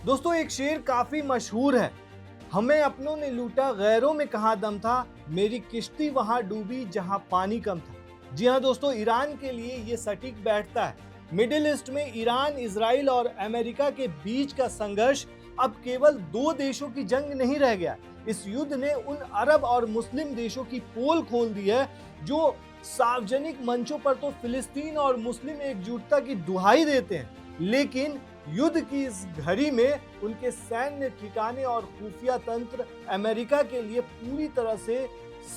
दोस्तों एक शेर काफी मशहूर है, हमें अपनों ने लूटा गैरों में कहाँ दम था, मेरी किश्ती वहां डूबी जहां पानी कम था। जी हाँ दोस्तों, ईरान के लिए ये सटीक बैठता है। मिडिल ईस्ट में ईरान, इजराइल और अमेरिका के बीच का संघर्ष अब केवल दो देशों की जंग नहीं रह गया। इस युद्ध ने उन अरब और मुस्लिम देशों की पोल खोल दी है जो सार्वजनिक मंचों पर तो फिलिस्तीन और मुस्लिम एकजुटता की दुहाई देते हैं, लेकिन युद्ध की इस घड़ी में उनके सैन्य ठिकाने और खुफिया तंत्र अमेरिका के लिए पूरी तरह से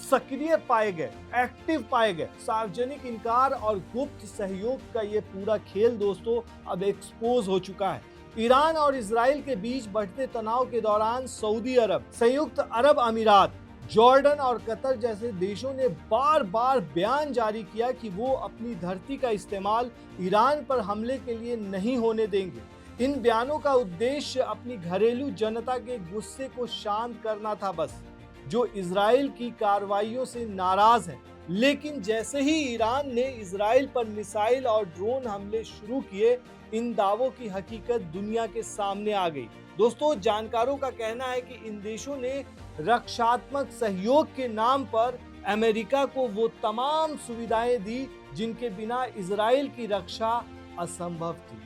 सक्रिय पाए गए, एक्टिव पाए गए। सार्वजनिक इनकार और गुप्त सहयोग का ये पूरा खेल दोस्तों अब एक्सपोज हो चुका है। ईरान और इजराइल के बीच बढ़ते तनाव के दौरान सऊदी अरब, संयुक्त अरब अमीरात, जॉर्डन और कतर जैसे देशों ने बार बार बयान जारी किया कि वो अपनी धरती का इस्तेमाल ईरान पर हमले के लिए नहीं होने देंगे। इन बयानों का उद्देश्य अपनी घरेलू जनता के गुस्से को शांत करना था बस, जो इजराइल की कार्रवाइयों से नाराज है। लेकिन जैसे ही ईरान ने इजराइल पर मिसाइल और ड्रोन हमले शुरू किए, इन दावों की हकीकत दुनिया के सामने आ गई। दोस्तों जानकारों का कहना है कि इन देशों ने रक्षात्मक सहयोग के नाम पर अमेरिका को वो तमाम सुविधाएं दी जिनके बिना इजराइल की रक्षा असंभव थी।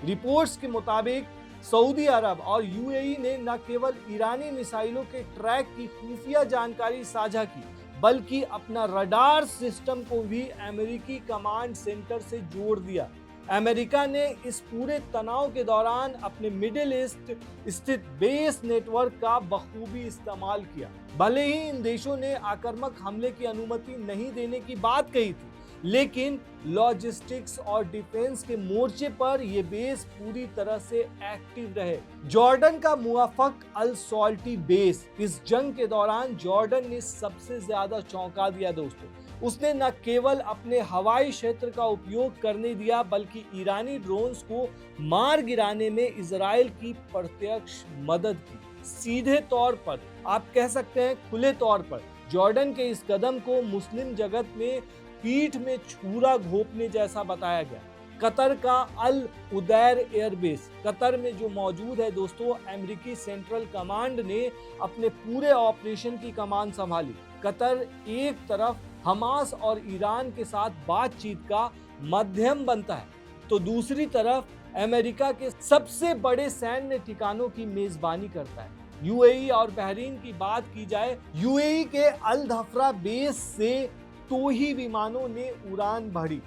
रिपोर्ट्स के मुताबिक सऊदी अरब और यूएई ने न केवल ईरानी मिसाइलों के ट्रैक की खुफिया जानकारी साझा की, बल्कि अपना रडार सिस्टम को भी अमेरिकी कमांड सेंटर से जोड़ दिया। अमेरिका ने इस पूरे तनाव के दौरान अपने मिडिल ईस्ट स्थित बेस नेटवर्क का बखूबी इस्तेमाल किया। भले ही इन देशों ने आक्रामक हमले की अनुमति नहीं देने की बात कही थी, लेकिन लॉजिस्टिक्स और डिफेंस के मोर्चे पर यह बेस पूरी तरह से एक्टिव रहे। जॉर्डन का मुवाफक अल सॉल्टी बेस इस जंग के दौरान जॉर्डन ने सबसे ज्यादा चौंका दिया दोस्तों। उसने न केवल अपने हवाई क्षेत्र का उपयोग करने दिया, बल्कि ईरानी ड्रोन्स को मार गिराने में इजराइल की प्रत्यक्ष मदद की। सीधे तौर पर आप कह सकते हैं, खुले तौर पर जॉर्डन के इस कदम को मुस्लिम जगत में पीठ में छुरा घोंपने जैसा बताया गया। कतर का अल उदैर एयरबेस कतर में जो मौजूद है दोस्तों, अमेरिकी सेंट्रल कमांड ने अपने पूरे ऑपरेशन की कमान संभाली। कतर एक तरफ हमास और ईरान के साथ बातचीत का माध्यम बनता है, तो दूसरी तरफ अमेरिका के सबसे बड़े सैन्य ठिकानों की मेजबानी करता है। यूएई और बहरीन की बात की जाए, यूएई के अल धफ्रा बेस से तोही विमानों ने उड़ान भरी।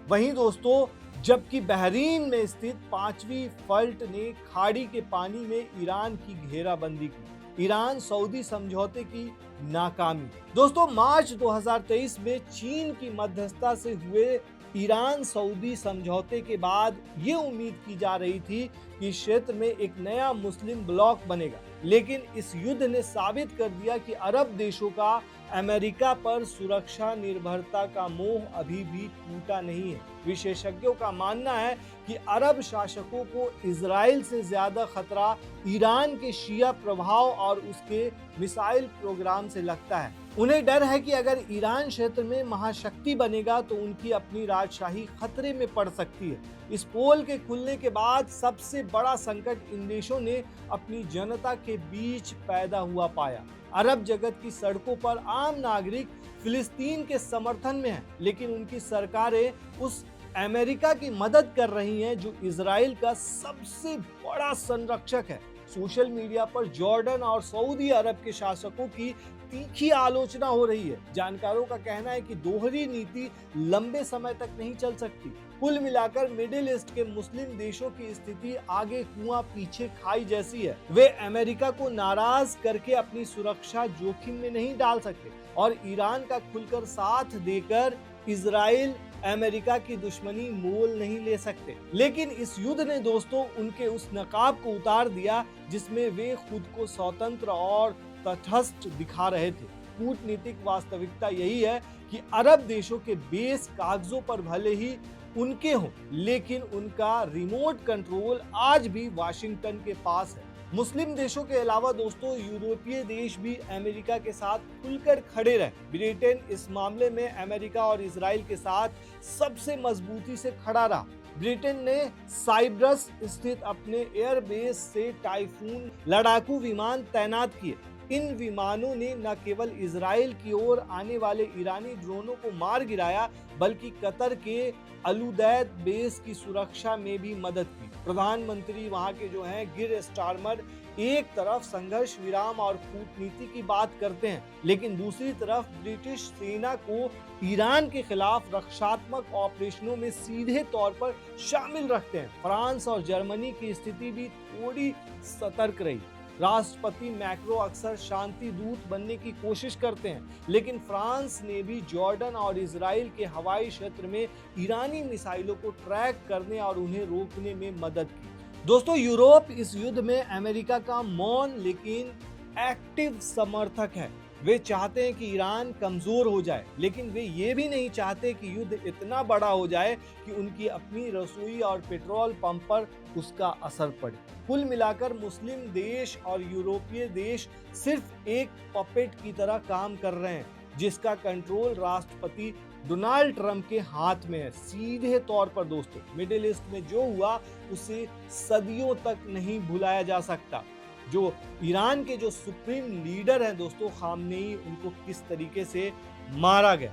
वहीं दोस्तों जबकि बहरीन में स्थित 5वीं फल्ट ने खाड़ी के पानी में ईरान की घेराबंदी की। ईरान सऊदी समझौते की नाकामी। दोस्तों मार्च 2023 में चीन की मध्यस्थता से हुए ईरान सऊदी समझौते के बाद ये उम्मीद की जा रही थी कि क्षेत्र में एक नया मुस्लिम ब्लॉक बनेगा, लेकिन इस युद्ध ने साबित कर दिया कि अरब देशों का अमेरिका पर सुरक्षा निर्भरता का मोह अभी भी टूटा नहीं है। विशेषज्ञों का मानना है कि अरब शासकों को इजराइल से ज्यादा खतरा ईरान के शिया प्रभाव और उसके मिसाइल प्रोग्राम से लगता है। उन्हें डर है कि अगर ईरान क्षेत्र में महाशक्ति बनेगा तो उनकी अपनी राजशाही खतरे में पड़ सकती है। इस पोल के खुलने के बाद सबसे बड़ा संकट इन देशों ने अपनी जनता के बीच पैदा हुआ पाया। अरब जगत की सड़कों पर आम नागरिक फिलिस्तीन के समर्थन में हैं, लेकिन उनकी सरकारें उस अमेरिका की मदद कर रही हैं जो इजराइल का सबसे बड़ा संरक्षक है। सोशल मीडिया पर जॉर्डन और सऊदी अरब के शासकों की तीखी आलोचना हो रही है। जानकारों का कहना है कि दोहरी नीति लंबे समय तक नहीं चल सकती। कुल मिलाकर मिडिल ईस्ट के मुस्लिम देशों की स्थिति आगे कुआं पीछे खाई जैसी है। वे अमेरिका को नाराज करके अपनी सुरक्षा जोखिम में नहीं डाल सकते और ईरान का खुलकर साथ देकर इजराइल अमेरिका की दुश्मनी मोल नहीं ले सकते। लेकिन इस युद्ध ने दोस्तों उनके उस नकाब को उतार दिया जिसमें वे खुद को स्वतंत्र और तटस्थ दिखा रहे थे। कूटनीतिक वास्तविकता यही है कि अरब देशों के बेस कागजों पर भले ही उनके हों, लेकिन उनका रिमोट कंट्रोल आज भी वाशिंगटन के पास है। मुस्लिम देशों के अलावा दोस्तों यूरोपीय देश भी अमेरिका के साथ खुलकर खड़े रहे। ब्रिटेन इस मामले में अमेरिका और इजराइल के साथ सबसे मजबूती से खड़ा रहा। ब्रिटेन ने साइप्रस स्थित अपने एयरबेस से टाइफून लड़ाकू विमान तैनात किए। इन विमानों ने न केवल इजराइल की ओर आने वाले ईरानी ड्रोनों को मार गिराया, बल्कि कतर के अलुदैद बेस की सुरक्षा में भी मदद की। प्रधानमंत्री वहां के जो हैं गिर स्टारमर एक तरफ संघर्ष विराम और कूटनीति की बात करते हैं, लेकिन दूसरी तरफ ब्रिटिश सेना को ईरान के खिलाफ रक्षात्मक ऑपरेशनों में सीधे तौर पर शामिल रखते हैं। फ्रांस और जर्मनी की स्थिति भी थोड़ी सतर्क रही। राष्ट्रपति मैक्रो अक्सर शांति दूत बनने की कोशिश करते हैं, लेकिन फ्रांस ने भी जॉर्डन और इजराइल के हवाई क्षेत्र में ईरानी मिसाइलों को ट्रैक करने और उन्हें रोकने में मदद की। दोस्तों, यूरोप इस युद्ध में अमेरिका का मौन लेकिन एक्टिव समर्थक है। वे चाहते हैं कि ईरान कमजोर हो जाए, लेकिन वे ये भी नहीं चाहते कि युद्ध इतना बड़ा हो जाए कि उनकी अपनी रसोई और पेट्रोल पंप पर उसका असर पड़े। कुल मिलाकर मुस्लिम देश और यूरोपीय देश सिर्फ एक पपेट की तरह काम कर रहे हैं, जिसका कंट्रोल राष्ट्रपति डोनाल्ड ट्रंप के हाथ में है। सीधे तौर पर दोस्तों, मिडिल ईस्ट में जो हुआ उसे सदियों तक नहीं भुलाया जा सकता। जो ईरान के जो सुप्रीम लीडर हैं दोस्तों खामनेई, उनको किस तरीके से मारा गया,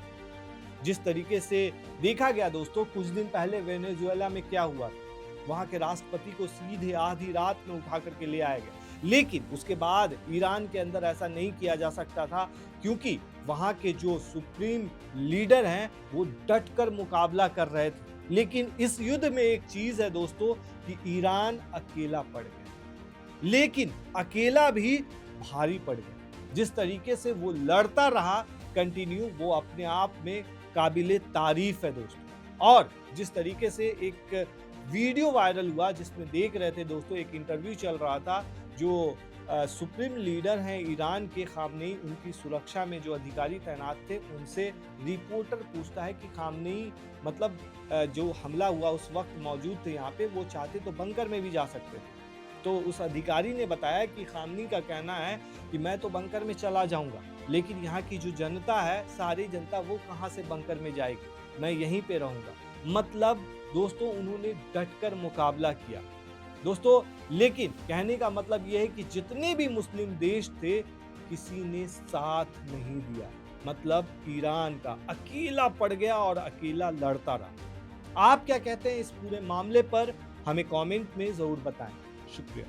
जिस तरीके से देखा गया दोस्तों, कुछ दिन पहले वेनेजुएला में क्या हुआ, वहां के राष्ट्रपति को सीधे आधी रात में उठा करके ले आया गया। लेकिन उसके बाद ईरान के अंदर ऐसा नहीं किया जा सकता था, क्योंकि वहां के जो सुप्रीम लीडर हैं वो डट कर मुकाबला कर रहे थे। लेकिन इस युद्ध में एक चीज है दोस्तों कि ईरान अकेला पड़ गया, लेकिन अकेला भी भारी पड़ गया। जिस तरीके से वो लड़ता रहा कंटिन्यू, वो अपने आप में काबिले तारीफ है दोस्तों। और जिस तरीके से एक वीडियो वायरल हुआ जिसमें देख रहे थे दोस्तों, एक इंटरव्यू चल रहा था, जो सुप्रीम लीडर हैं ईरान के खामनेई, उनकी सुरक्षा में जो अधिकारी तैनात थे, उनसे रिपोर्टर पूछता है कि खामनेई मतलब जो हमला हुआ उस वक्त मौजूद थे यहाँ पे, वो चाहते तो बंकर में भी जा सकते थे। तो उस अधिकारी ने बताया कि खामनेई का कहना है कि मैं तो बंकर में चला जाऊंगा, लेकिन यहाँ की जो जनता है, सारी जनता, वो कहाँ से बंकर में जाएगी, मैं यहीं पे रहूंगा। मतलब दोस्तों उन्होंने डटकर मुकाबला किया दोस्तों। लेकिन कहने का मतलब यह है कि जितने भी मुस्लिम देश थे, किसी ने साथ नहीं दिया। मतलब ईरान का अकेला पड़ गया और अकेला लड़ता रहा। आप क्या कहते हैं इस पूरे मामले पर, हमें कमेंट में जरूर बताएं। शुक्रिया।